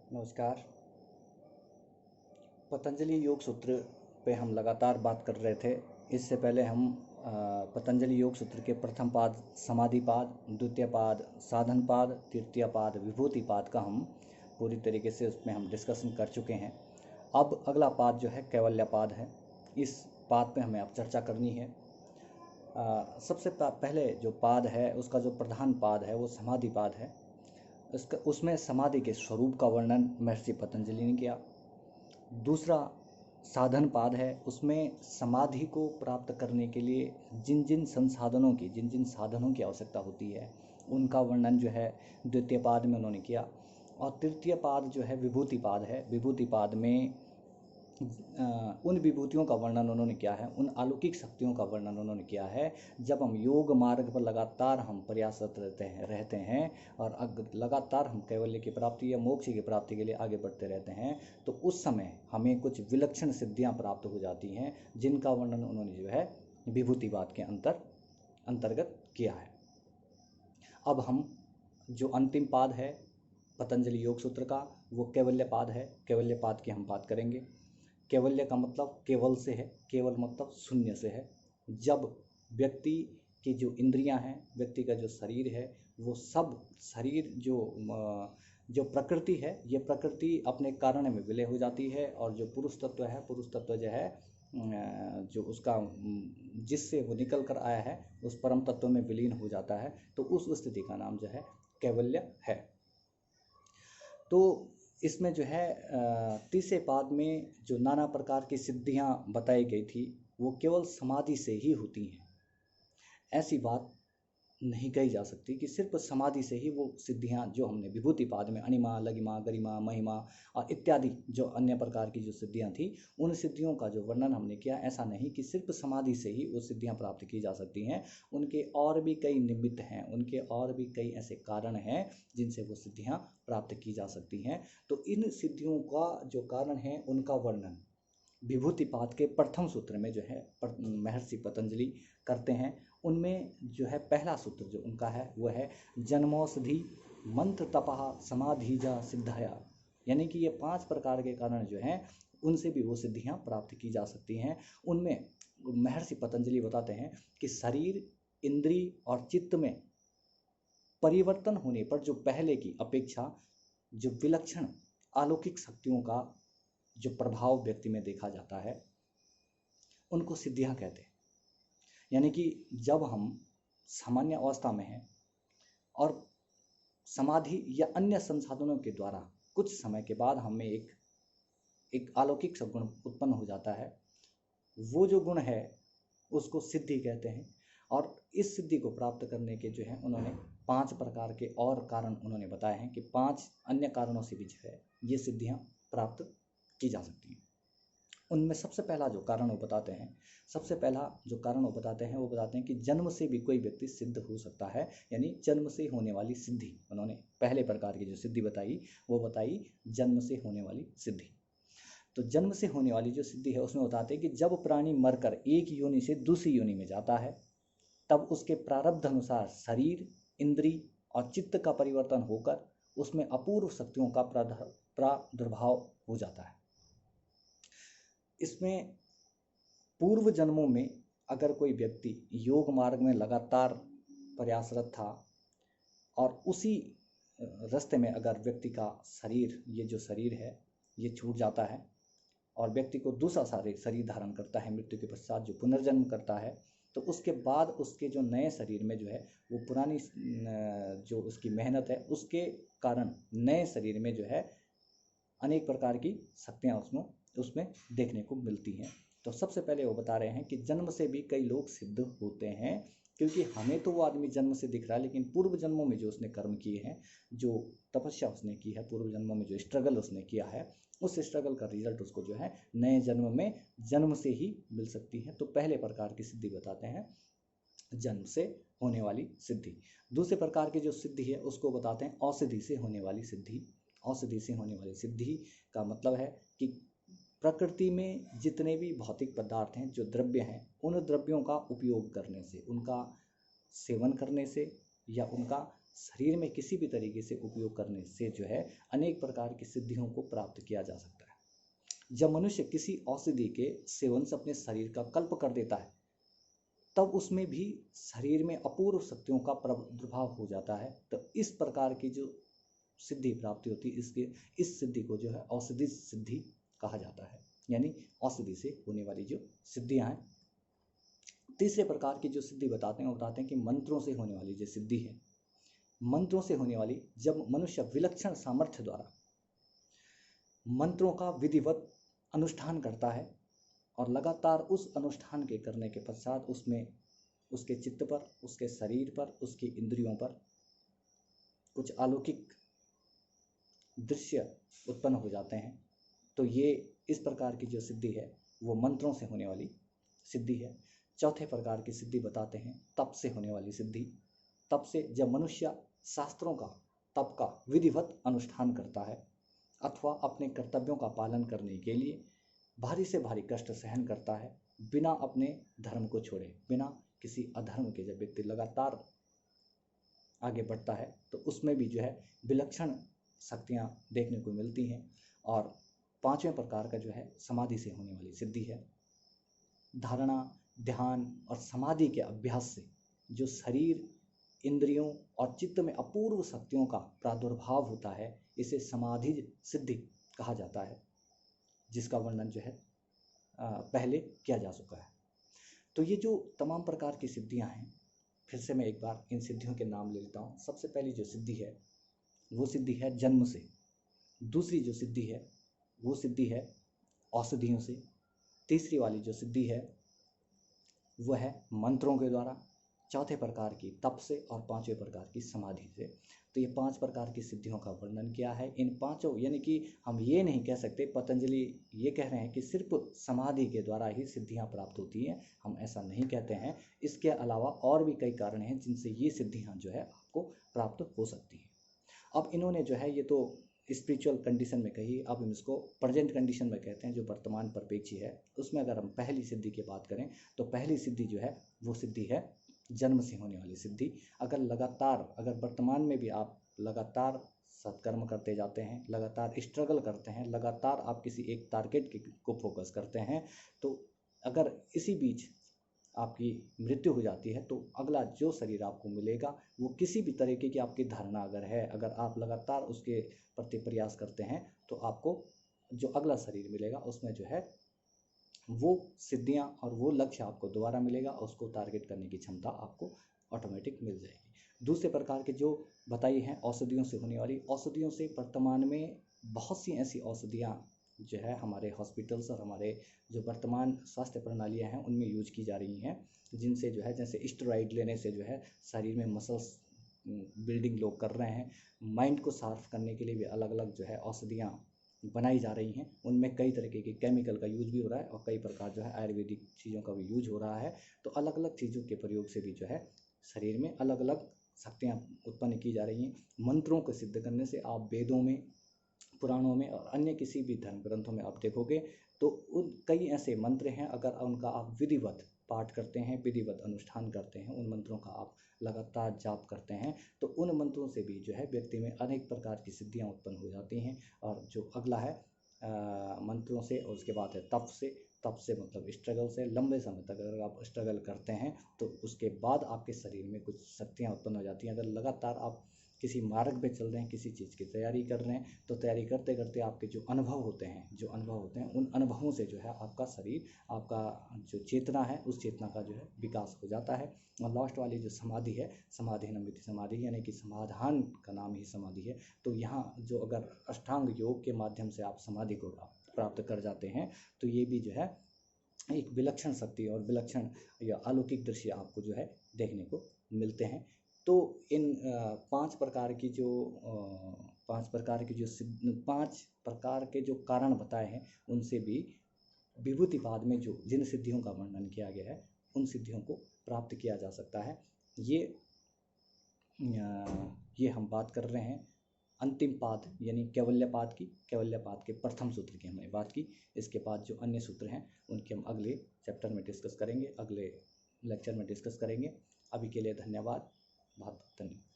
नमस्कार। पतंजलि योग सूत्र पे हम लगातार बात कर रहे थे। इससे पहले हम पतंजलि योग सूत्र के प्रथम पाद समाधि पाद, द्वितीय पाद साधन पाद, तृतीय पाद विभूति पाद का हम पूरी तरीके से उसमें हम डिस्कशन कर चुके हैं। अब अगला पाद जो है कैवल्य पाद है। इस पाद पे हमें अब चर्चा करनी है। सबसे पहले जो पाद है उसका जो प्रधान पाद है वो समाधि पाद है। उसमें समाधि के स्वरूप का वर्णन महर्षि पतंजलि ने किया। दूसरा साधन पाद है, उसमें समाधि को प्राप्त करने के लिए जिन जिन साधनों की आवश्यकता होती है उनका वर्णन जो है द्वितीय पाद में उन्होंने किया। और तृतीय पाद जो है विभूति पाद है। विभूति पाद में उन विभूतियों का वर्णन उन्होंने किया है, उन अलौकिक शक्तियों का वर्णन उन्होंने किया है। जब हम योग मार्ग पर लगातार हम प्रयासरत रहते हैं और लगातार हम कैवल्य की प्राप्ति या मोक्ष की प्राप्ति के लिए आगे बढ़ते रहते हैं तो उस समय हमें कुछ विलक्षण सिद्धियां प्राप्त हो जाती हैं, जिनका वर्णन उन्होंने जो है विभूतिवाद के अंतर्गत किया है। अब हम जो अंतिम पाद है पतंजलि योग सूत्र का वो कैवल्य पाद है। कैवल्य पाद की हम बात करेंगे। कैवल्य का मतलब केवल से है, केवल मतलब शून्य से है। जब व्यक्ति की जो इंद्रियां हैं, व्यक्ति का जो शरीर है, वो सब शरीर जो प्रकृति है, ये प्रकृति अपने कारण में विलय हो जाती है और जो पुरुष तत्व है, पुरुष तत्व जो है जो उसका जिससे वो निकल कर आया है उस परम तत्व में विलीन हो जाता है। तो उस स्थिति का नाम जो है कैवल्य है। तो इसमें जो है तीसरे पाद में जो नाना प्रकार की सिद्धियां बताई गई थी वो केवल समाधि से ही होती हैं। ऐसी बात नहीं कही जा सकती कि सिर्फ समाधि से ही वो सिद्धियां जो हमने विभूति पाद में अणिमा, लगिमा, गरिमा, महिमा और इत्यादि जो अन्य प्रकार की जो सिद्धियां थी उन सिद्धियों का जो वर्णन हमने किया, ऐसा नहीं कि सिर्फ समाधि से ही वो सिद्धियां प्राप्त की जा सकती हैं। उनके और भी कई निमित्त हैं, उनके और भी कई ऐसे कारण हैं जिनसे वो सिद्धियां प्राप्त की जा सकती हैं। तो इन सिद्धियों का जो कारण है उनका वर्णन विभूतिपाद के प्रथम सूत्र में जो है महर्षि पतंजलि करते हैं। उनमें जो है पहला सूत्र जो उनका है वो है जन्मौषधि मंत्र तपः समाधिजा सिद्धया। यानी कि ये 5 प्रकार के कारण जो हैं उनसे भी वो सिद्धियां प्राप्त की जा सकती हैं। उनमें महर्षि पतंजलि बताते हैं कि शरीर, इंद्रिय और चित्त में परिवर्तन होने पर जो पहले की अपेक्षा जो विलक्षण अलौकिक शक्तियों का जो प्रभाव व्यक्ति में देखा जाता है उनको सिद्धियां कहते हैं। यानी कि जब हम सामान्य अवस्था में हैं और समाधि या अन्य संसाधनों के द्वारा कुछ समय के बाद हमें एक अलौकिक सद्गुण उत्पन्न हो जाता है, वो जो गुण है उसको सिद्धि कहते हैं। और इस सिद्धि को प्राप्त करने के जो है उन्होंने 5 प्रकार के और कारण उन्होंने बताए हैं कि 5 अन्य कारणों से भी जो है ये सिद्धियां प्राप्त की जा सकती हैं। उनमें सबसे पहला जो कारण वो बताते हैं, वो बताते हैं कि जन्म से भी कोई व्यक्ति सिद्ध हो सकता है। यानी जन्म से होने वाली सिद्धि, उन्होंने पहले प्रकार की जो सिद्धि बताई वो बताई जन्म से होने वाली सिद्धि। तो जन्म से होने वाली जो सिद्धि है उसमें बताते हैं कि जब प्राणी मरकर एक योनि से दूसरी योनि में जाता है तब उसके प्रारब्ध अनुसार शरीर, इंद्रिय और चित्त का परिवर्तन होकर उसमें अपूर्व शक्तियों का प्रादुर्भाव हो जाता है। इसमें पूर्व जन्मों में अगर कोई व्यक्ति योग मार्ग में लगातार प्रयासरत था और उसी रास्ते में अगर व्यक्ति का शरीर, ये जो शरीर है ये छूट जाता है और व्यक्ति को दूसरा शरीर धारण करता है, मृत्यु के पश्चात जो पुनर्जन्म करता है, तो उसके बाद उसके जो नए शरीर में जो है वो पुरानी जो उसकी मेहनत है उसके कारण नए शरीर में जो है अनेक प्रकार की शक्तियाँ उसमें देखने को मिलती हैं। तो सबसे पहले वो बता रहे हैं कि जन्म से भी कई लोग सिद्ध होते हैं, क्योंकि हमें तो वो आदमी जन्म से दिख रहा है लेकिन पूर्व जन्मों में जो उसने कर्म किए हैं, जो तपस्या उसने की है, पूर्व जन्मों में जो स्ट्रगल उसने किया है, उस स्ट्रगल का रिजल्ट उसको जो है नए जन्म में जन्म से ही मिल सकती है। तो पहले प्रकार की सिद्धि बताते हैं जन्म से होने वाली सिद्धि। दूसरे प्रकार की जो सिद्धि है उसको बताते हैं औषधि से होने वाली सिद्धि। औषधि से होने वाली सिद्धि का मतलब है कि प्रकृति में जितने भी भौतिक पदार्थ हैं, जो द्रव्य हैं, उन द्रव्यों का उपयोग करने से, उनका सेवन करने से या उनका शरीर में किसी भी तरीके से उपयोग करने से जो है अनेक प्रकार की सिद्धियों को प्राप्त किया जा सकता है। जब मनुष्य किसी औषधि के सेवन से अपने शरीर का कल्प कर देता है तब उसमें भी शरीर में अपूर्व शक्तियों का प्रादुर्भाव हो जाता है। तो इस प्रकार की जो सिद्धि प्राप्ति होती है इस सिद्धि को जो है औषधि सिद्धि कहा जाता है, यानी औषधि से होने वाली जो सिद्धियां हैं। तीसरे प्रकार की जो सिद्धि बताते हैं वो बताते हैं कि मंत्रों से होने वाली जो सिद्धि है, मंत्रों से होने वाली, जब मनुष्य विलक्षण सामर्थ्य द्वारा मंत्रों का विधिवत अनुष्ठान करता है और लगातार उस अनुष्ठान के करने के पश्चात उसमें उसके चित्त पर, उसके शरीर पर, उसकी इंद्रियों पर कुछ अलौकिक दृश्य उत्पन्न हो जाते हैं, तो ये इस प्रकार की जो सिद्धि है वो मंत्रों से होने वाली सिद्धि है। चौथे प्रकार की सिद्धि बताते हैं तप से होने वाली सिद्धि। तप से जब मनुष्य शास्त्रों का, तप का विधिवत अनुष्ठान करता है अथवा अपने कर्तव्यों का पालन करने के लिए भारी से भारी कष्ट सहन करता है, बिना अपने धर्म को छोड़े, बिना किसी अधर्म के, जब व्यक्ति लगातार आगे बढ़ता है तो उसमें भी जो है विलक्षण शक्तियाँ देखने को मिलती हैं। और पांचवें प्रकार का जो है समाधि से होने वाली सिद्धि है। धारणा, ध्यान और समाधि के अभ्यास से जो शरीर, इंद्रियों और चित्त में अपूर्व शक्तियों का प्रादुर्भाव होता है, इसे समाधि सिद्धि कहा जाता है, जिसका वर्णन जो है पहले किया जा चुका है। तो ये जो तमाम प्रकार की सिद्धियां हैं, फिर से मैं एक बार इन सिद्धियों के नाम ले लेता हूँ। सबसे पहली जो सिद्धि है वो सिद्धि है जन्म से। दूसरी जो सिद्धि है वो सिद्धि है औषधियों से। तीसरी वाली जो सिद्धि है वह है मंत्रों के द्वारा। चौथे प्रकार की तप से और पांचवें प्रकार की समाधि से। तो ये 5 प्रकार की सिद्धियों का वर्णन किया है। इन पांचों, यानी कि हम ये नहीं कह सकते, पतंजलि ये कह रहे हैं कि सिर्फ समाधि के द्वारा ही सिद्धियां प्राप्त होती हैं, हम ऐसा नहीं कहते हैं। इसके अलावा और भी कई कारण हैं जिनसे ये सिद्धियां जो है आपको प्राप्त हो सकती हैं। अब इन्होंने जो है ये तो स्पिरिचुअल कंडीशन में कही, अब हम इसको प्रेजेंट कंडीशन में कहते हैं, जो वर्तमान परिप्रेक्ष्य है। उसमें अगर हम पहली सिद्धि की बात करें तो पहली सिद्धि जो है वो सिद्धि है जन्म से होने वाली सिद्धि। अगर वर्तमान में भी आप लगातार सत्कर्म करते जाते हैं, लगातार स्ट्रगल करते हैं, लगातार आप किसी एक टारगेट को फोकस करते हैं, तो अगर इसी बीच आपकी मृत्यु हो जाती है तो अगला जो शरीर आपको मिलेगा वो किसी भी तरीके की आपकी धारणा अगर है, अगर आप लगातार उसके प्रति प्रयास करते हैं, तो आपको जो अगला शरीर मिलेगा उसमें जो है वो सिद्धियां और वो लक्ष्य आपको दोबारा मिलेगा, उसको टारगेट करने की क्षमता आपको ऑटोमेटिक मिल जाएगी। दूसरे प्रकार के जो बताई हैं औषधियों से होने वाली, औषधियों से वर्तमान में बहुत सी ऐसी औषधियाँ जो है हमारे हॉस्पिटल्स और हमारे जो वर्तमान स्वास्थ्य प्रणालियाँ हैं उनमें यूज की जा रही हैं, जिनसे जो है, जैसे स्टेरॉइड लेने से जो है शरीर में मसल्स बिल्डिंग लोग कर रहे हैं। माइंड को साफ करने के लिए भी अलग अलग जो है औषधियाँ बनाई जा रही हैं, उनमें कई तरीके के केमिकल का यूज भी हो रहा है और कई प्रकार जो है आयुर्वेदिक चीज़ों का भी यूज हो रहा है। तो अलग अलग चीज़ों के प्रयोग से भी जो है शरीर में अलग अलग शक्तियाँ उत्पन्न की जा रही हैं। मंत्रों को सिद्ध करने से आप वेदों में, पुराणों में और अन्य किसी भी धर्म ग्रंथों में आप देखोगे तो उन कई ऐसे मंत्र हैं, अगर उनका आप विधिवत पाठ करते हैं, विधिवत अनुष्ठान करते हैं, उन मंत्रों का आप लगातार जाप करते हैं, तो उन मंत्रों से भी जो है व्यक्ति में अनेक प्रकार की सिद्धियां उत्पन्न हो जाती हैं। और जो अगला है मंत्रों से, और उसके बाद है तप से। तप से मतलब स्ट्रगल से, लंबे समय तक अगर आप स्ट्रगल करते हैं तो उसके बाद आपके शरीर में कुछ शक्तियाँ उत्पन्न हो जाती हैं। अगर लगातार आप किसी मार्ग पे चल रहे हैं, किसी चीज़ की तैयारी कर रहे हैं, तो तैयारी करते करते आपके जो अनुभव होते हैं उन अनुभवों से जो है आपका शरीर, आपका जो चेतना है, उस चेतना का जो है विकास हो जाता है। और लास्ट वाली जो समाधि है, समाधि नमित समाधि, यानी कि समाधान का नाम ही समाधि है। तो यहाँ जो अगर अष्टांग योग के माध्यम से आप समाधि को प्राप्त कर जाते हैं तो ये भी जो है एक विलक्षण शक्ति और विलक्षण या अलौकिक दृश्य आपको जो है देखने को मिलते हैं। तो इन 5 प्रकार की जो 5 प्रकार के जो कारण बताए हैं, उनसे भी विभूतिपाद में जो जिन सिद्धियों का वर्णन किया गया है उन सिद्धियों को प्राप्त किया जा सकता है। ये हम बात कर रहे हैं अंतिम पाद यानी कैवल्यपाद के प्रथम सूत्र की हमने बात की। इसके बाद जो अन्य सूत्र हैं उनके हम अगले चैप्टर में डिस्कस करेंगे, अगले लेक्चर में डिस्कस करेंगे। अभी के लिए धन्यवाद, बहुत धन्यवाद।